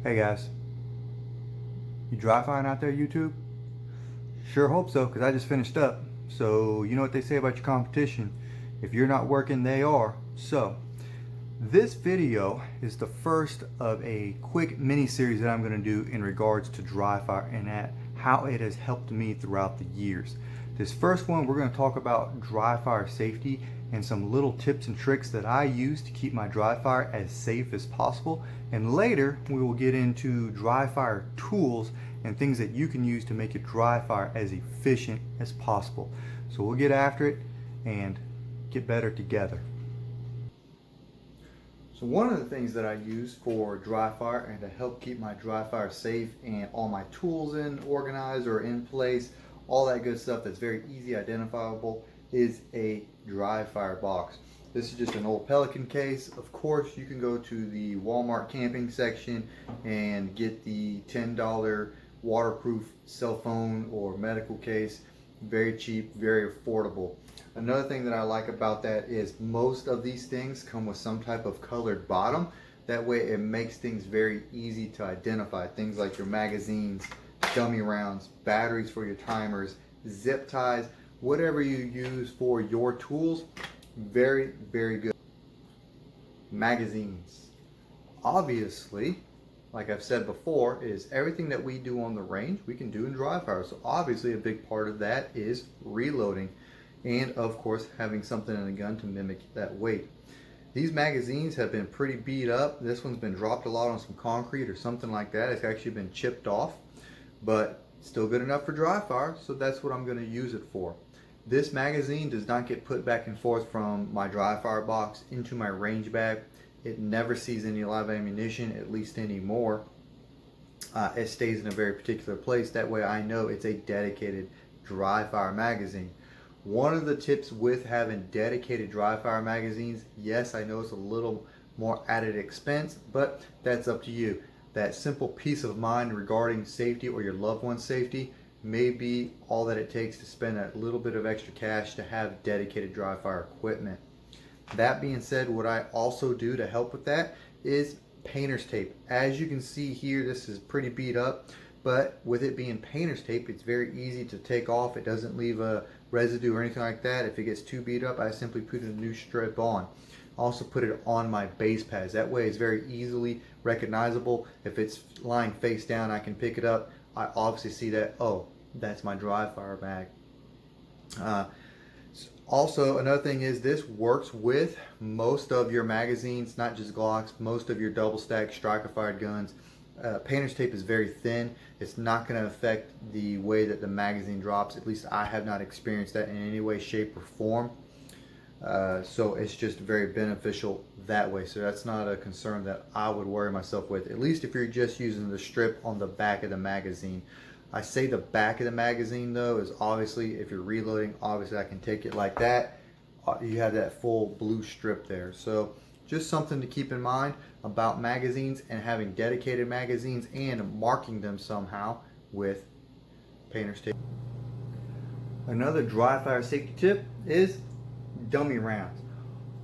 Hey guys, you dry firing out there, YouTube? Sure hope so, because I just finished up. So, you know what they say about your competition. If you're not working, they are. So, this video is the first of a quick mini series that I'm going to do in regards to dry fire and at how it has helped me throughout the years. This first one, we're going to talk about dry fire safety and some little tips and tricks that I use to keep my dry fire as safe as possible. And later, we will get into dry fire tools and things that you can use to make your dry fire as efficient as possible. So we'll get after it and get better together. So one of the things that I use for dry fire and to help keep my dry fire safe and all my tools organized or in place, all that good stuff that's very easy identifiable, is a dry fire box. This is just an old Pelican case. Of course, you can go to the Walmart camping section and get the $10 waterproof cell phone or medical case. Very cheap, very affordable. Another thing that I like about that is most of these things come with some type of colored bottom. That way it makes things very easy to identify. Things like your magazines, dummy rounds, batteries for your timers, zip ties, whatever you use for your tools. Very, very good. Magazines. Obviously, like I've said before, is everything that we do on the range, we can do in dry fire. So obviously a big part of that is reloading. And of course, having something in the gun to mimic that weight. These magazines have been pretty beat up. This one's been dropped a lot on some concrete or something like that. It's actually been chipped off, but still good enough for dry fire, so that's what I'm going to use it for. This magazine does not get put back and forth from my dry fire box into my range bag. It never sees any live ammunition, at least anymore. It stays in a very particular place. That way I know it's a dedicated dry fire magazine. One of the tips with having dedicated dry fire magazines, yes, I know it's a little more added expense, but that's up to you. That simple peace of mind regarding safety or your loved one's safety may be all that it takes to spend a little bit of extra cash to have dedicated dry fire equipment. That being said, what I also do to help with that is painter's tape. As you can see here, this is pretty beat up, but with it being painter's tape, it's very easy to take off. It doesn't leave a residue or anything like that. If it gets too beat up, I simply put a new strip on. Also put it on my base pads. That way it's very easily recognizable. If it's lying face down, I can pick it up. I obviously see that, oh, that's my dry fire bag. Also, another thing is this works with most of your magazines, not just Glocks, most of your double stack striker fired guns. Painter's tape is very thin. It's not going to affect the way that the magazine drops. At least I have not experienced that in any way, shape, or form. So it's just very beneficial that way. So that's not a concern that I would worry myself with, at least if you're just using the strip on the back of the magazine. I say the back of the magazine though is obviously, if you're reloading, obviously I can take it like that. You have that full blue strip there. So just something to keep in mind about magazines and having dedicated magazines and marking them somehow with painter's tape. Another dry fire safety tip is dummy rounds.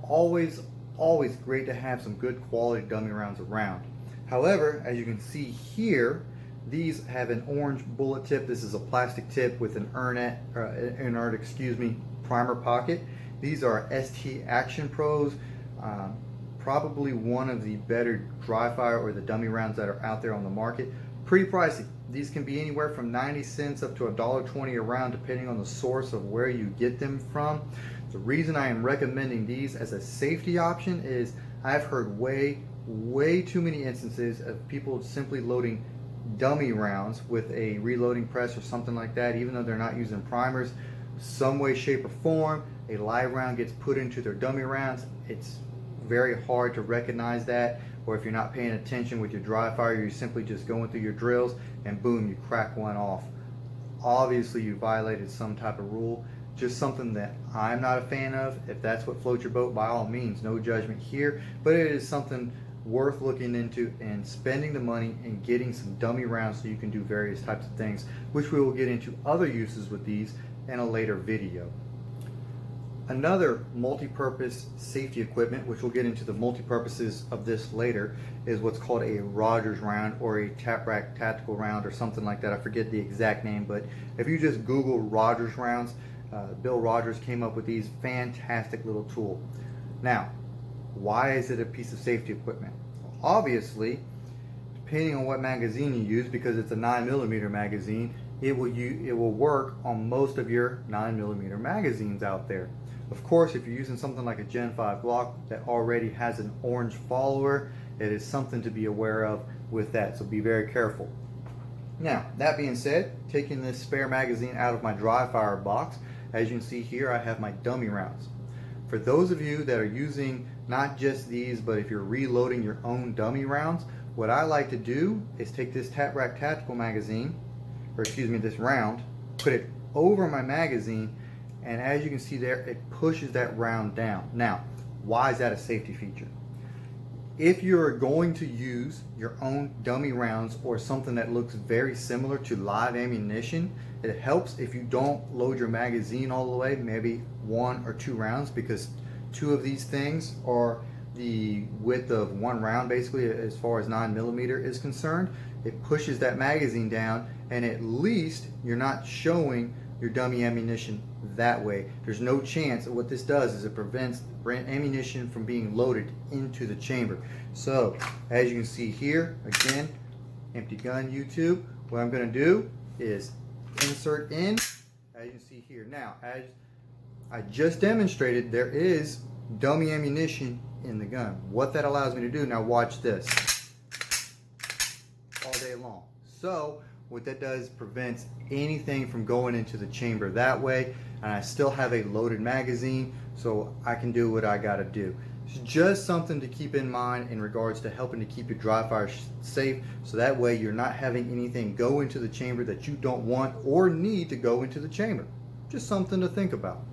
Always great to have some good quality dummy rounds around. However, as you can see here, these have an orange bullet tip. This is a plastic tip with an inert primer pocket. These are ST Action Pros. Probably one of the better dry fire or the dummy rounds that are out there on the market. Pretty pricey. These can be anywhere from 90 cents up to $1.20 a round, depending on the source of where you get them from. The reason I am recommending these as a safety option is I've heard way too many instances of people simply loading dummy rounds with a reloading press or something like that, even though they're not using primers. Some way, shape, or form, a live round gets put into their dummy rounds. It's very hard to recognize that, or if you're not paying attention with your dry fire, you're simply just going through your drills and boom, you crack one off. Obviously you violated some type of rule. Just something that I'm not a fan of. If that's what floats your boat, by all means, no judgment here, but it is something worth looking into and spending the money and getting some dummy rounds so you can do various types of things, which we will get into other uses with these in a later video. Another multi-purpose safety equipment, which we'll get into the multi-purposes of this later, is what's called a Rogers round or a tap rack tactical round or something like that. I forget the exact name, but if you just Google Rogers rounds, Bill Rogers came up with these fantastic little tool. Now, why is it a piece of safety equipment? Obviously, depending on what magazine you use, because it's a 9mm magazine, it will work on most of your 9mm magazines out there. Of course, if you're using something like a Gen 5 Glock that already has an orange follower, it is something to be aware of with that, so be very careful. Now, that being said, taking this spare magazine out of my dryfire box, as you can see here, I have my dummy rounds. For those of you that are using not just these, but if you're reloading your own dummy rounds, what I like to do is take this tap rack tactical magazine, or excuse me, this round, put it over my magazine, and as you can see there, it pushes that round down. Now, why is that a safety feature? If you're going to use your own dummy rounds or something that looks very similar to live ammunition, it helps if you don't load your magazine all the way, maybe 1 or 2 rounds, because 2 of these things are the width of 1 round basically as far as 9mm is concerned. It pushes that magazine down, and at least you're not showing your dummy ammunition that way. There's no chance. What this does is it prevents ammunition from being loaded into the chamber. So as you can see here, again, empty gun YouTube, what I'm going to do is insert in, as you can see here. Now, as I just demonstrated, there is dummy ammunition in the gun. What that allows me to do, now watch this, all day long. So what that does prevents anything from going into the chamber that way, and I still have a loaded magazine, so I can do what I gotta do. It's just something to keep in mind in regards to helping to keep your dry fire safe, so that way you're not having anything go into the chamber that you don't want or need to go into the chamber. Just something to think about.